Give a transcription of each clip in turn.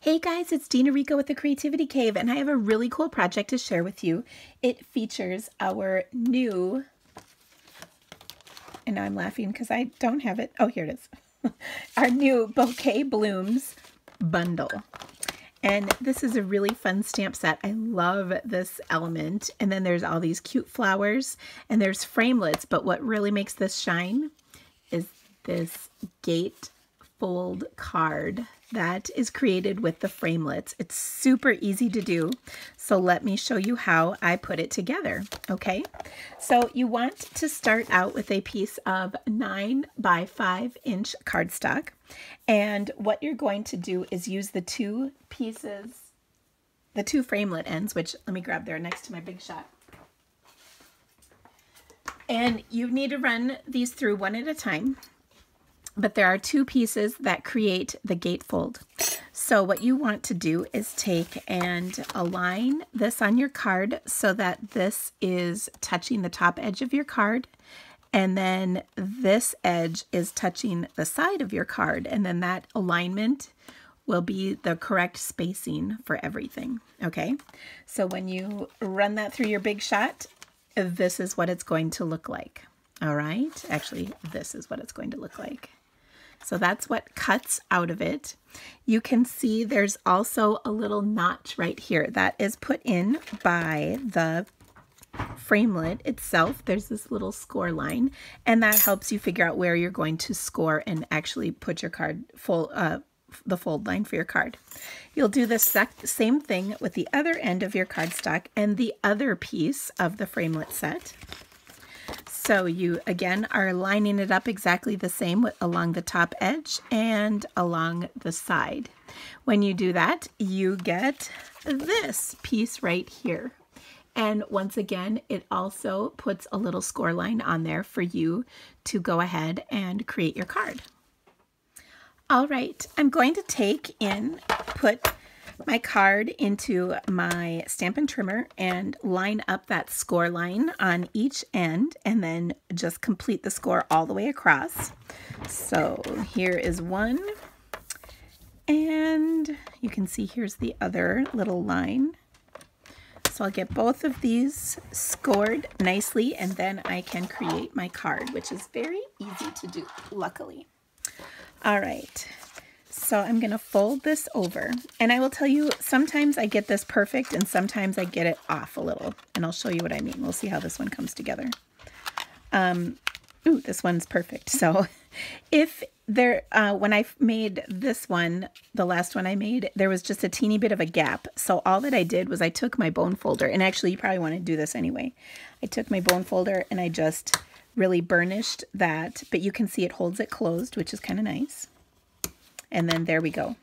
Hey guys, it's Dina Rico with the Creativity Cave, and I have a really cool project to share with you. It features our new, and I'm laughing because I don't have it. Oh, here it is. Our new Bouquet Blooms bundle. And this is a really fun stamp set. I love this element. And then there's all these cute flowers, and there's framelits, but what really makes this shine is this Gatefold card that is created with the framelits. It's super easy to do, so let me show you how I put it together. Okay, so you want to start out with a piece of 9 by 5 inch cardstock, and what you're going to do is use the two pieces, the two framelit ends, which let me grab there next to my big shot. And you need to run these through one at a time. But there are two pieces that create the gatefold. So what you want to do is take and align this on your card so that this is touching the top edge of your card, and then this edge is touching the side of your card, and then that alignment will be the correct spacing for everything. Okay, so when you run that through your big shot, this is what it's going to look like. All right, actually this is what it's going to look like. So that's what cuts out of it. You can see there's also a little notch right here that is put in by the framelit itself. There's this little score line, and that helps you figure out where you're going to score and actually put your card the fold line for your card. You'll do the same thing with the other end of your cardstock and the other piece of the framelit set. So you, again, are lining it up exactly the same along the top edge and along the side. When you do that, you get this piece right here. And once again, it also puts a little score line on there for you to go ahead and create your card. All right, I'm going to put my card into my Stampin' trimmer and line up that score line on each end, and then just complete the score all the way across. So here is one, and you can see here's the other little line. So I'll get both of these scored nicely, and then I can create my card, which is very easy to do, luckily. All right. So I'm going to fold this over, and I will tell you, sometimes I get this perfect and sometimes I get it off a little, and I'll show you what I mean. We'll see how this one comes together. Ooh, this one's perfect. So if there, when I made this one, the last one I made, there was just a teeny bit of a gap. So all that I did was I took my bone folder, and actually you probably want to do this anyway. I took my bone folder and I just really burnished that, but you can see it holds it closed, which is kind of nice. And then there we go.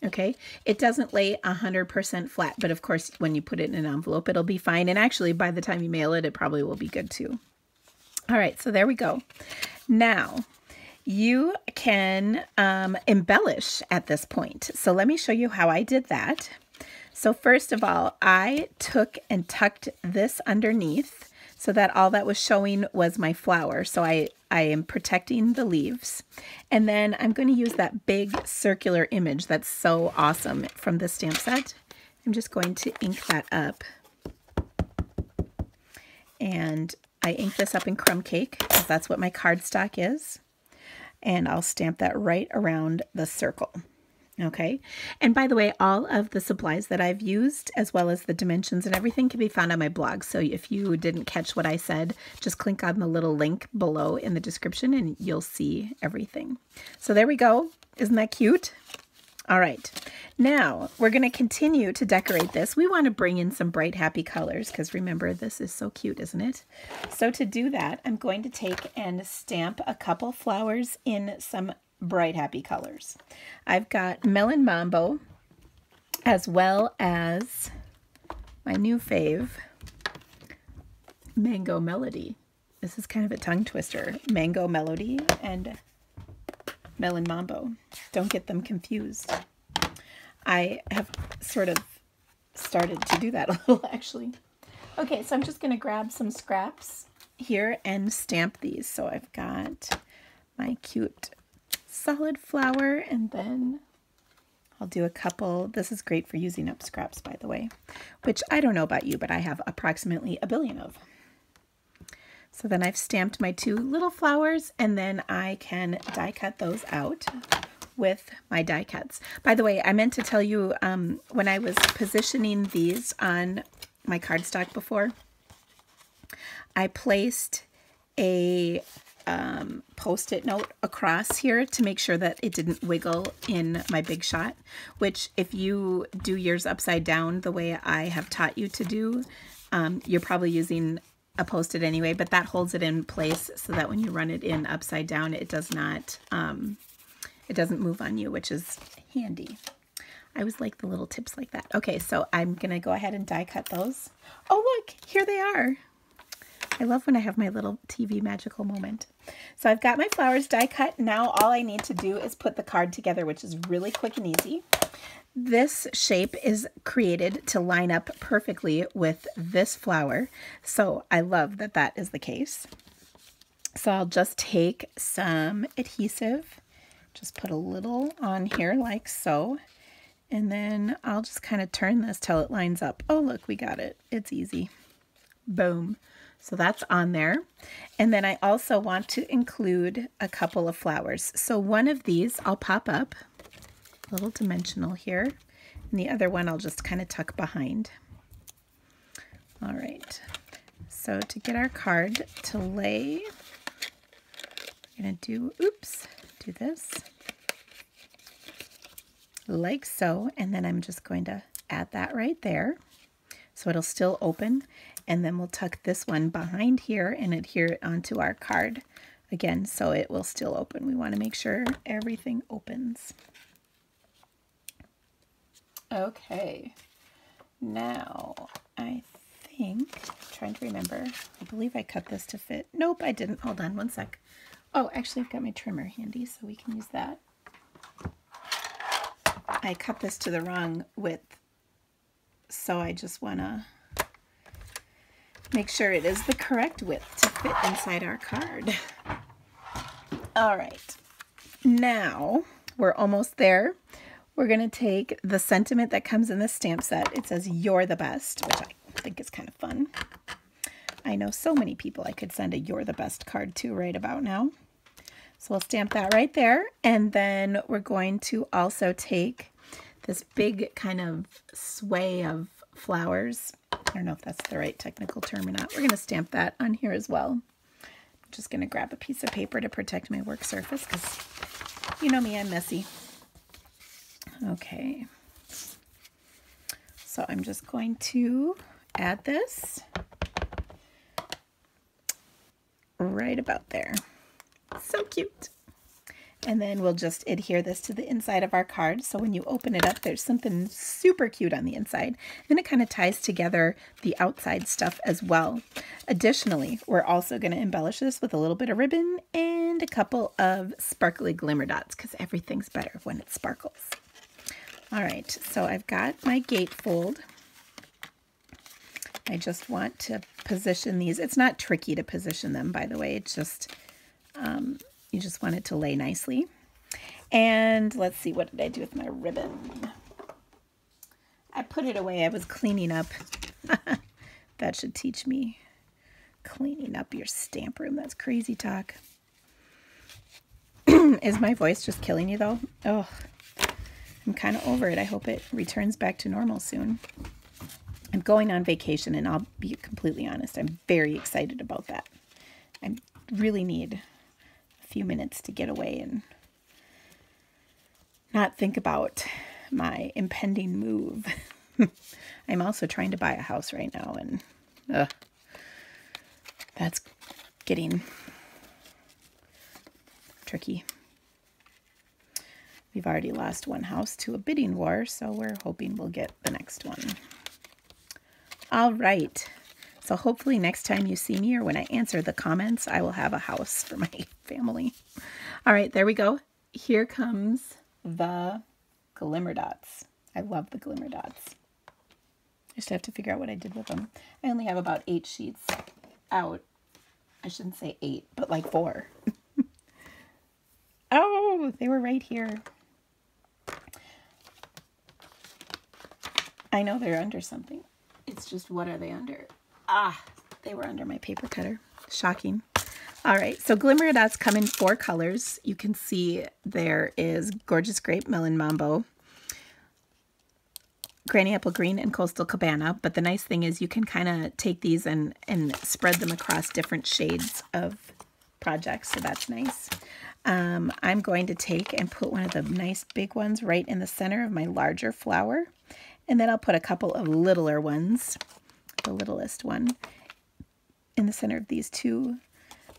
Okay, it doesn't lay 100% flat, but of course, when you put it in an envelope, it'll be fine. And actually, by the time you mail it, it probably will be good too. All right, so there we go. Now, you can embellish at this point. So let me show you how I did that. So first of all, I took and tucked this underneath so that all that was showing was my flower. So I am protecting the leaves. And then I'm going to use that big circular image that's so awesome from the stamp set. I'm just going to ink that up. And I ink this up in crumb cake, because that's what my cardstock is. And I'll stamp that right around the circle. Okay, and by the way, all of the supplies that I've used, as well as the dimensions and everything, can be found on my blog. So if you didn't catch what I said, just click on the little link below in the description and you'll see everything. So there we go. Isn't that cute? All right, now we're going to continue to decorate this. We want to bring in some bright, happy colors, because remember, this is so cute, isn't it? So to do that, I'm going to take and stamp a couple flowers in some bright, happy colors. I've got Melon Mambo, as well as my new fave, Mango Melody. This is kind of a tongue twister. Mango Melody and Melon Mambo. Don't get them confused. I have sort of started to do that a little, actually. Okay, so I'm just going to grab some scraps here and stamp these. So I've got my cute solid flower, and then I'll do a couple. This is great for using up scraps, by the way, which I don't know about you, but I have approximately a billion of. So then I've stamped my 2 little flowers, and then I can die cut those out with my die cuts. By the way, I meant to tell you when I was positioning these on my cardstock before, I placed a Post-it note across here to make sure that it didn't wiggle in my Big Shot, which if you do yours upside down the way I have taught you to do, you're probably using a Post-it anyway, but that holds it in place so that when you run it in upside down, it does not, it doesn't move on you, which is handy. I always like the little tips like that. Okay, so I'm gonna go ahead and die cut those. Oh look, here they are. I love when I have my little TV magical moment. So I've got my flowers die cut. Now all I need to do is put the card together, which is really quick and easy. This shape is created to line up perfectly with this flower. So I love that that is the case. So I'll just take some adhesive, just put a little on here like so. And then I'll just kind of turn this till it lines up. Oh, look, we got it. It's easy. Boom. So that's on there. And then I also want to include a couple of flowers. So one of these I'll pop up, a little dimensional here, and the other one I'll just kind of tuck behind. All right. So to get our card to lay, we're going to do this like so. And then I'm just going to add that right there. So it'll still open, and then we'll tuck this one behind here and adhere it onto our card again, so it will still open. We want to make sure everything opens. Okay, now I think, I'm trying to remember, I believe I cut this to fit. Nope, I didn't. Hold on one sec. Oh, actually I've got my trimmer handy, so we can use that. I cut this to the wrong width, so I just want to make sure it is the correct width to fit inside our card. All right, now we're almost there. We're going to take the sentiment that comes in the stamp set. It says, "You're the best," which I think is kind of fun. I know so many people I could send a "You're the best" card to right about now. So we'll stamp that right there. And then we're going to also take this big kind of sway of flowers. I don't know if that's the right technical term or not. We're going to stamp that on here as well. I'm just going to grab a piece of paper to protect my work surface because you know me, I'm messy. Okay. So I'm just going to add this right about there. So cute. And then we'll just adhere this to the inside of our card. So when you open it up, there's something super cute on the inside. And it kind of ties together the outside stuff as well. Additionally, we're also going to embellish this with a little bit of ribbon and a couple of sparkly glimmer dots because everything's better when it sparkles. All right, so I've got my gatefold. I just want to position these. It's not tricky to position them, by the way. It's just... you just want it to lay nicely. And let's see, what did I do with my ribbon? I put it away. I was cleaning up. That should teach me. Cleaning up your stamp room. That's crazy talk. Is my voice just killing you though? Oh, I'm kind of over it. I hope it returns back to normal soon. I'm going on vacation, and I'll be completely honest, I'm very excited about that. I really need few minutes to get away and not think about my impending move. I'm also trying to buy a house right now, and that's getting tricky. We've already lost one house to a bidding war, so we're hoping we'll get the next one. All right. So hopefully next time you see me or when I answer the comments, I will have a house for my family. All right, there we go. Here comes the glimmer dots. I love the glimmer dots. I just have to figure out what I did with them. I only have about 8 sheets out. I shouldn't say 8, but like 4. Oh, they were right here. I know they're under something. It's just, what are they under? Ah, they were under my paper cutter. Shocking. All right, so Glimmer Dots come in 4 colors. You can see there is Gorgeous Grape, Melon Mambo, Granny Apple Green, and Coastal Cabana. But the nice thing is you can kind of take these and spread them across different shades of projects, so that's nice. I'm going to take and put one of the nice big ones right in the center of my larger flower. And then I'll put a couple of littler ones, the littlest one, in the center of these 2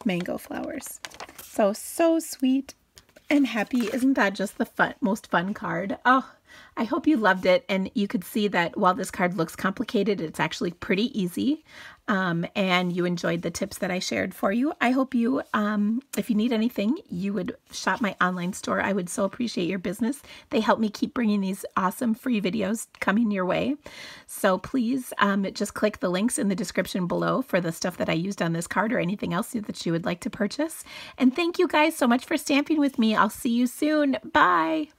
mango flowers. So sweet and happy. Isn't that just the most fun card? Oh, I hope you loved it, and you could see that while this card looks complicated, it's actually pretty easy, and you enjoyed the tips that I shared for you. I hope you, if you need anything, you would shop my online store. I would so appreciate your business. They help me keep bringing these awesome free videos coming your way. So please just click the links in the description below for the stuff that I used on this card or anything else that you would like to purchase. And thank you guys so much for stamping with me. I'll see you soon. Bye.